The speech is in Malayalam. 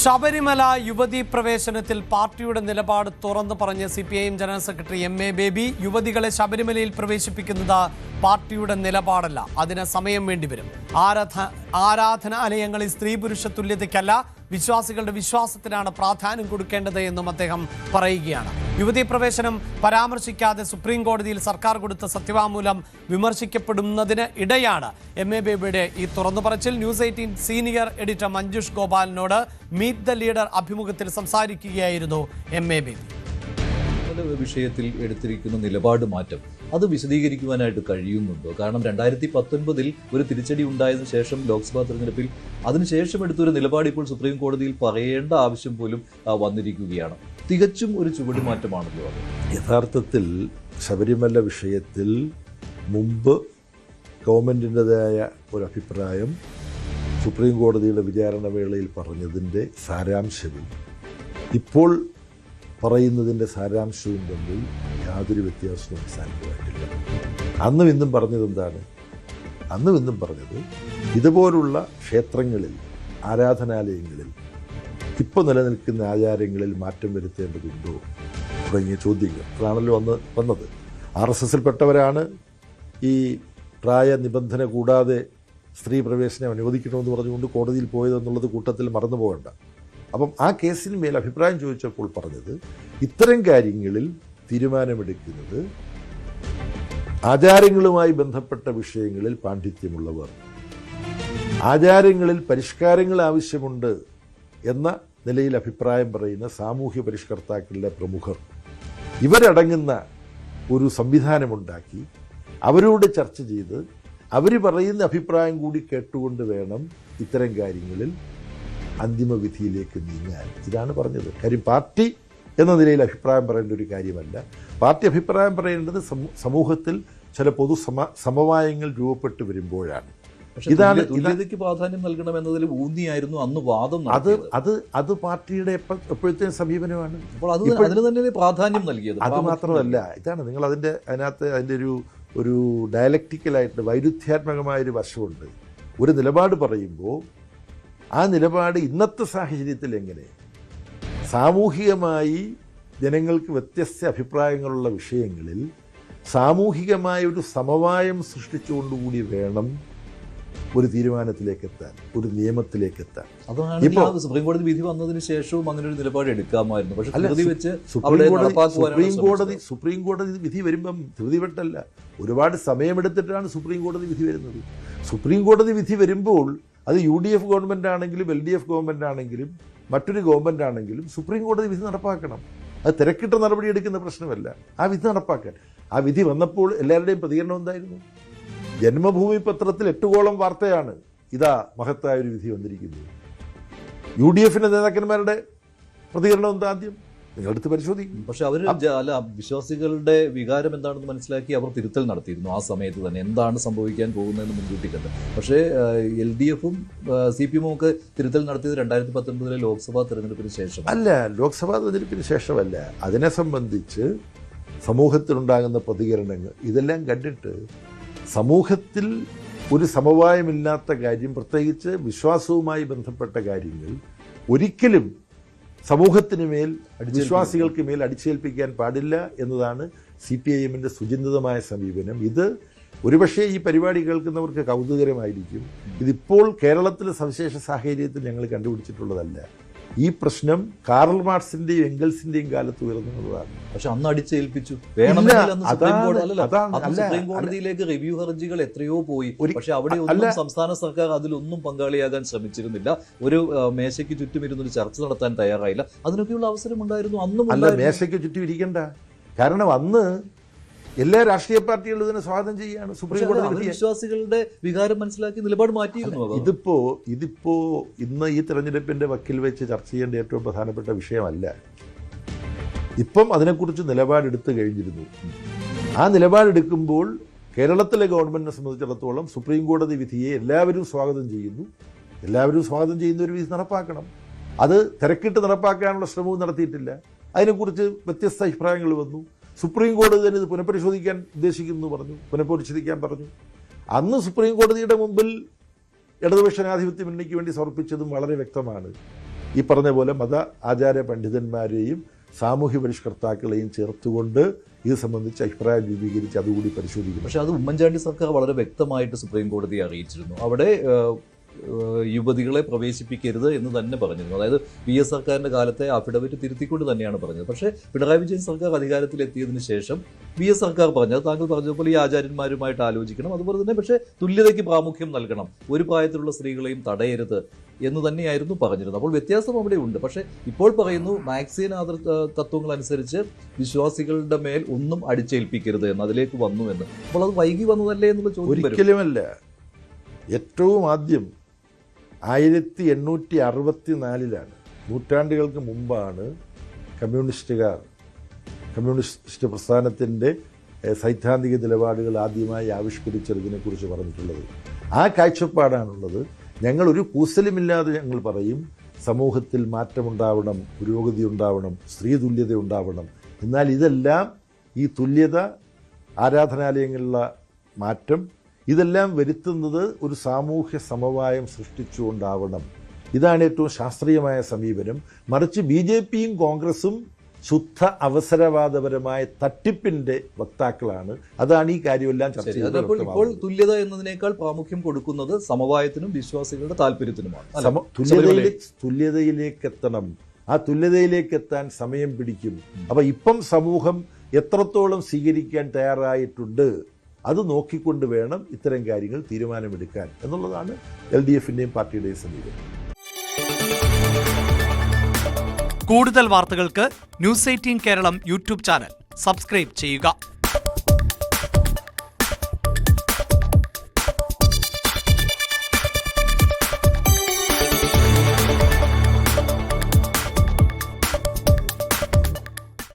ശബരിമല യുവതീ പ്രവേശനത്തിൽ പാർട്ടിയുടെ നിലപാട് തുറന്നു പറഞ്ഞ് CPIM general secretary MA baby. യുവതികളെ ശബരിമലയിൽ പ്രവേശിപ്പിക്കുന്നത് പാർട്ടിയുടെ നിലപാടല്ല, അതിന് സമയം വേണ്ടിവരും. ആരാധനാലയങ്ങളിൽ സ്ത്രീ പുരുഷ തുല്യതയ്ക്കല്ല, വിശ്വാസികളുടെ വിശ്വാസത്തിനാണ് പ്രാധാന്യം കൊടുക്കേണ്ടത് എന്നും അദ്ദേഹം പറയുകയാണ്. യുവതീ പ്രവേശനം പരാമർശിക്കാതെ സുപ്രീം കോടതിയിൽ സർക്കാർ കൊടുത്ത സത്യവാങ്മൂലം വിമർശിക്കപ്പെടുന്നതിന് ഇടയാണ് MA ബേബിയുടെ ഈ തുറന്നുപറച്ചിൽ. ന്യൂസ് 18 സീനിയർ എഡിറ്റർ മഞ്ജുഷ് ഗോപാലിനോട് മീറ്റ് ദ ലീഡർ അഭിമുഖത്തിൽ സംസാരിക്കുകയായിരുന്നു MA ബേബി. വിഷയത്തിൽ എടുത്തിരിക്കുന്ന നിലപാട് മാറ്റം അത് വിശദീകരിക്കുവാനായിട്ട് കഴിയുന്നുണ്ടോ? കാരണം 2019 ഒരു തിരിച്ചടി ഉണ്ടായതിനു ശേഷം ലോക്സഭാ തെരഞ്ഞെടുപ്പിൽ അതിനുശേഷം എടുത്തൊരു നിലപാട് ഇപ്പോൾ സുപ്രീം കോടതിയിൽ പറയേണ്ട ആവശ്യം പോലും വന്നിരിക്കുകയാണ്. തികച്ചും ഒരു ചുവടുമാറ്റമാണല്ലോ അത്. യഥാർത്ഥത്തിൽ ശബരിമല വിഷയത്തിൽ മുമ്പ് ഗവൺമെൻറ്റിൻ്റെതായ ഒരു അഭിപ്രായം സുപ്രീം കോടതിയുടെ വിചാരണ വേളയിൽ പറഞ്ഞതിൻ്റെ സാരാംശവും ഇപ്പോൾ പറയുന്നതിൻ്റെ സാരാംശവും തമ്മിൽ യാതൊരു വ്യത്യാസവും അടിസ്ഥാനമായിട്ടില്ല. അന്നും ഇന്നും പറഞ്ഞത് എന്താണ്? അന്നും ഇന്നും പറഞ്ഞത് ഇതുപോലുള്ള ക്ഷേത്രങ്ങളിൽ, ആരാധനാലയങ്ങളിൽ ഇപ്പോൾ നിലനിൽക്കുന്ന ആചാരങ്ങളിൽ മാറ്റം വരുത്തേണ്ടതുണ്ടോ തുടങ്ങിയ ചോദ്യങ്ങൾ അതാണല്ലോ വന്നത്. RSSൽപ്പെട്ടവരാണ് ഈ പ്രായ നിബന്ധന കൂടാതെ സ്ത്രീ പ്രവേശനം അനുവദിക്കണമെന്ന് പറഞ്ഞുകൊണ്ട് കോടതിയിൽ പോയതെന്നുള്ളത് കൂട്ടത്തിൽ മറന്നു പോകണ്ട. അപ്പം ആ കേസിന്മേൽ അഭിപ്രായം ചോദിച്ചപ്പോൾ പറഞ്ഞത് ഇത്തരം കാര്യങ്ങളിൽ തീരുമാനമെടുക്കുന്നത് ആചാരങ്ങളുമായി ബന്ധപ്പെട്ട വിഷയങ്ങളിൽ പാണ്ഡിത്യമുള്ളവർ, ആചാരങ്ങളിൽ പരിഷ്കാരങ്ങൾ ആവശ്യമുണ്ട് എന്ന നിലയിൽ അഭിപ്രായം പറയുന്ന സാമൂഹ്യ പരിഷ്കർത്താക്കളുടെ പ്രമുഖർ, ഇവരടങ്ങുന്ന ഒരു സംവിധാനമുണ്ടാക്കി അവരോട് ചർച്ച ചെയ്ത് അവർ പറയുന്ന അഭിപ്രായം കൂടി കേട്ടുകൊണ്ട് വേണം ഇത്തരം കാര്യങ്ങളിൽ അന്തിമ വിധിയിലേക്ക് നീങ്ങാൻ. ഇതാണ് പറഞ്ഞത്. കാര്യം പാർട്ടി എന്ന നിലയിൽ അഭിപ്രായം പറയേണ്ട ഒരു കാര്യമല്ല. പാർട്ടി അഭിപ്രായം പറയേണ്ടത് സമൂഹത്തിൽ ചില സമവായങ്ങൾ രൂപപ്പെട്ടു വരുമ്പോഴാണ്. ഇതാണ് തുല്യതയ്ക്ക് പ്രാധാന്യം നൽകണമെന്നതിൽ ഊന്നിയായിരുന്നു അന്ന് വാദം. അത് പാർട്ടിയുടെ എപ്പോഴത്തെ സമീപനമാണ്. അപ്പോൾ അതിന് തന്നെ പ്രാധാന്യം നൽകിയത്. അത് മാത്രമല്ല, ഇതാണ് നിങ്ങൾ അതിൻ്റെ ഒരു ഡയലക്റ്റിക്കലായിട്ട് വൈരുദ്ധ്യാത്മകമായൊരു വശമുണ്ട്. ഒരു നിലപാട് പറയുമ്പോൾ ആ നിലപാട് ഇന്നത്തെ സാഹചര്യത്തിൽ എങ്ങനെ സാമൂഹികമായി ജനങ്ങൾക്ക് വ്യത്യസ്ത അഭിപ്രായങ്ങളുള്ള വിഷയങ്ങളിൽ സാമൂഹികമായ ഒരു സമവായം സൃഷ്ടിച്ചുകൊണ്ടുകൂടി വേണം ഒരു തീരുമാനത്തിലേക്ക് എത്താൻ, ഒരു നിയമത്തിലേക്ക് എത്താൻ. അതാണ് സുപ്രീം കോടതി വിധി വന്നതിന് ശേഷവും അങ്ങനെ ഒരു നിലപാട് എടുക്കാമായിരുന്നു. പക്ഷേ സുപ്രീം കോടതി വിധി വരുമ്പം ധൃതിവെട്ടല്ല, ഒരുപാട് സമയമെടുത്തിട്ടാണ് സുപ്രീം കോടതി വിധി വരുന്നത്. സുപ്രീം കോടതി വിധി വരുമ്പോൾ അത് UDF ഗവൺമെൻറ് ആണെങ്കിലും LDF ഗവൺമെൻറ് ആണെങ്കിലും മറ്റൊരു ഗവൺമെൻറ് ആണെങ്കിലും സുപ്രീം കോടതി വിധി നടപ്പാക്കണം. അത് തിരക്കിട്ട നടപടി എടുക്കുന്ന പ്രശ്നമല്ല, ആ വിധി നടപ്പാക്കാൻ. ആ വിധി വന്നപ്പോൾ എല്ലാവരുടെയും പ്രതികരണം എന്തായിരുന്നു? ജന്മഭൂമി പത്രത്തിൽ 8 കോളം വാർത്തയാണ് ഇതാ മഹത്തായ ഒരു വിധി വന്നിരിക്കുന്നത്. UDFന്റെ നേതാക്കന്മാരുടെ പ്രതികരണം എന്താ? ആദ്യം നിങ്ങളെടുത്ത് പരിശോധിക്കും. പക്ഷെ അവർ വിശ്വാസികളുടെ വികാരം എന്താണെന്ന് മനസ്സിലാക്കി അവർ തിരുത്തൽ നടത്തിയിരുന്നു ആ സമയത്ത് തന്നെ, എന്താണ് സംഭവിക്കാൻ പോകുന്നതെന്ന് മുൻകൂട്ടി കണ്ട്. പക്ഷേ LDFും CPM ഒക്കെ തിരുത്തൽ നടത്തിയത് 2019 ലോക്സഭാ തെരഞ്ഞെടുപ്പിന് ശേഷം അല്ല. ലോക്സഭാ തെരഞ്ഞെടുപ്പിന് ശേഷമല്ല. അതിനെ സംബന്ധിച്ച് സമൂഹത്തിലുണ്ടാകുന്ന പ്രതികരണങ്ങൾ ഇതെല്ലാം കണ്ടിട്ട് സമൂഹത്തിൽ ഒരു സമവായമില്ലാത്ത കാര്യം, പ്രത്യേകിച്ച് വിശ്വാസവുമായി ബന്ധപ്പെട്ട കാര്യങ്ങൾ ഒരിക്കലും സമൂഹത്തിന് മേൽ, വിശ്വാസികൾക്ക് മേൽ അടിച്ചേൽപ്പിക്കാൻ പാടില്ല എന്നതാണ് CPIMന്റെ സുചിന്തിതമായ സമീപനം. ഇത് ഒരുപക്ഷെ ഈ പരിപാടി കേൾക്കുന്നവർക്ക് കൗതുകരമായിരിക്കും. ഇതിപ്പോൾ കേരളത്തിലെ സവിശേഷ സാഹചര്യത്തിൽ ഞങ്ങൾ കണ്ടുപിടിച്ചിട്ടുള്ളതല്ല. ഈ പ്രശ്നം കാറൽ മാർക്സിന്റെയും എംഗൽസിന്റെയും കാലത്ത് ഉയർന്നുള്ളതാണ്. പക്ഷെ അന്ന് അടിച്ചേൽപ്പിച്ചു. സുപ്രീം കോടതിയിലേക്ക് റിവ്യൂ ഹർജികൾ എത്രയോ പോയി. പക്ഷെ അവിടെ ഒന്നും സംസ്ഥാന സർക്കാർ അതിലൊന്നും പങ്കാളിയാകാൻ ശ്രമിച്ചിരുന്നില്ല. ഒരു മേശയ്ക്ക് ചുറ്റും ഇരുന്നൊരു ചർച്ച നടത്താൻ തയ്യാറായില്ല. അതിനൊക്കെയുള്ള അവസരം ഉണ്ടായിരുന്നു അന്നും. അല്ല, മേശയ്ക്ക് ചുറ്റും ഇരിക്കണ്ട. കാരണം അന്ന് എല്ലാ രാഷ്ട്രീയ പാർട്ടികളും ഇതിനെ സ്വാഗതം ചെയ്യാണ്. സുപ്രീം കോടതി വിശ്വാസികളുടെ വികാരം മനസ്സിലാക്കി നിലപാട് മാറ്റിയിരുന്നു. ഇതിപ്പോ ഇന്ന് ഈ തെരഞ്ഞെടുപ്പിന്റെ വക്കിൽ വെച്ച് ചർച്ച ചെയ്യേണ്ട ഏറ്റവും പ്രധാനപ്പെട്ട വിഷയമല്ല. ഇപ്പം അതിനെക്കുറിച്ച് നിലപാടെടുത്ത് കഴിഞ്ഞിരുന്നു. ആ നിലപാടെടുക്കുമ്പോൾ കേരളത്തിലെ ഗവൺമെന്റിനെ സംബന്ധിച്ചിടത്തോളം സുപ്രീം കോടതി വിധിയെ എല്ലാവരും സ്വാഗതം ചെയ്യുന്നു. എല്ലാവരും സ്വാഗതം ചെയ്യുന്ന ഒരു വിധി നടപ്പാക്കണം. അത് തിരക്കിട്ട് നടപ്പാക്കാനുള്ള ശ്രമവും നടത്തിയിട്ടില്ല. അതിനെക്കുറിച്ച് വ്യത്യസ്ത അഭിപ്രായങ്ങൾ വന്നു. സുപ്രീം കോടതി തന്നെ ഇത് പുനഃപരിശോധിക്കാൻ ഉദ്ദേശിക്കുന്നു പറഞ്ഞു, പുനഃപരിശോധിക്കാൻ പറഞ്ഞു. അന്ന് സുപ്രീം കോടതിയുടെ മുമ്പിൽ ഇടതുപക്ഷ ജനാധിപത്യ മുന്നണിക്ക് വേണ്ടി സമർപ്പിച്ചതും വളരെ വ്യക്തമാണ്. ഈ പറഞ്ഞ പോലെ മത ആചാര പണ്ഡിതന്മാരെയും സാമൂഹ്യ പരിഷ്കർത്താക്കളെയും ചേർത്തുകൊണ്ട് ഇത് സംബന്ധിച്ച് അഭിപ്രായം രൂപീകരിച്ച് അതുകൂടി പരിശോധിക്കും. പക്ഷേ അത് ഉമ്മൻചാണ്ടി സർക്കാർ വളരെ വ്യക്തമായിട്ട് സുപ്രീം കോടതിയെ അറിയിച്ചിരുന്നു. അവിടെ യുവതികളെ പ്രവേശിപ്പിക്കരുത് എന്ന് തന്നെ പറഞ്ഞിരുന്നു. അതായത് PS സർക്കാരിൻ്റെ കാലത്തെ അഫിഡവിറ്റ് തിരുത്തിക്കൊണ്ട് തന്നെയാണ് പറഞ്ഞത്. പക്ഷേ പിണറായി വിജയൻ സർക്കാർ അധികാരത്തിലെത്തിയതിനു ശേഷം PS സർക്കാർ പറഞ്ഞത് താങ്കൾ പറഞ്ഞതുപോലെ ഈ ആചാര്യന്മാരുമായിട്ട് ആലോചിക്കണം, അതുപോലെ തന്നെ പക്ഷേ തുല്യതയ്ക്ക് പ്രാമുഖ്യം നൽകണം, ഒരു പ്രായത്തിലുള്ള സ്ത്രീകളെയും തടയരുത് എന്ന് തന്നെയായിരുന്നു പറഞ്ഞിരുന്നത്. അപ്പോൾ വ്യത്യാസം അവിടെ ഉണ്ട്. പക്ഷേ ഇപ്പോൾ പറയുന്നു മാക്സിയൻ തത്വങ്ങൾ അനുസരിച്ച് വിശ്വാസികളുടെ മേൽ ഒന്നും അടിച്ചേൽപ്പിക്കരുത് എന്ന്, അതിലേക്ക് വന്നു എന്ന്. അപ്പോൾ അത് വൈകി വന്നതല്ലേ എന്നുള്ള ചോദ്യം വരും. ഒരിക്കലുമല്ല. ഏറ്റവും ആദ്യം 1864 നൂറ്റാണ്ടുകൾക്ക് മുമ്പാണ് കമ്മ്യൂണിസ്റ്റ് പ്രസ്ഥാനത്തിൻ്റെ സൈദ്ധാന്തിക നിലപാടുകൾ ആദ്യമായി ആവിഷ്കരിച്ചതിനെക്കുറിച്ച് പറഞ്ഞിട്ടുള്ളത്. ആ കാഴ്ചപ്പാടാണുള്ളത്. ഞങ്ങളൊരു കൂസലുമില്ലാതെ ഞങ്ങൾ പറയും, സമൂഹത്തിൽ മാറ്റമുണ്ടാവണം, പുരോഗതി ഉണ്ടാവണം, സ്ത്രീ തുല്യത ഉണ്ടാവണം. എന്നാൽ ഇതെല്ലാം ഈ തുല്യത, ആരാധനാലയങ്ങളിലുള്ള മാറ്റം, ഇതെല്ലാം വരുത്തുന്നത് ഒരു സാമൂഹ്യ സമവായം സൃഷ്ടിച്ചുകൊണ്ടാവണം. ഇതാണ് ഏറ്റവും ശാസ്ത്രീയമായ സമീപനം. മറിച്ച് BJPയും കോൺഗ്രസും ശുദ്ധ അവസരവാദപരമായ തട്ടിപ്പിന്റെ വക്താക്കളാണ്. അതാണ് ഈ കാര്യമെല്ലാം ചർച്ച ചെയ്യുന്നത്. ഇപ്പോൾ തുല്യത എന്നതിനേക്കാൾ പ്രാമുഖ്യം കൊടുക്കുന്നത് സമവായത്തിനും വിശ്വാസികളുടെ താല്പര്യത്തിനുമാണ്. തുല്യതയിലേക്ക് എത്തണം. ആ തുല്യതയിലേക്ക് എത്താൻ സമയം പിടിക്കും. അപ്പൊ ഇപ്പം സമൂഹം എത്രത്തോളം സ്വീകരിക്കാൻ തയ്യാറായിട്ടുണ്ട് അത് നോക്കിക്കൊണ്ട് വേണം ഇത്തരം കാര്യങ്ങൾ തീരുമാനമെടുക്കാൻ എന്നുള്ളതാണ് LDFന്റെയും പാർട്ടിയുടെയും സമീപനം. കൂടുതൽ വാർത്തകൾക്ക് News 18 Keralam YouTube channel subscribe ചെയ്യുക.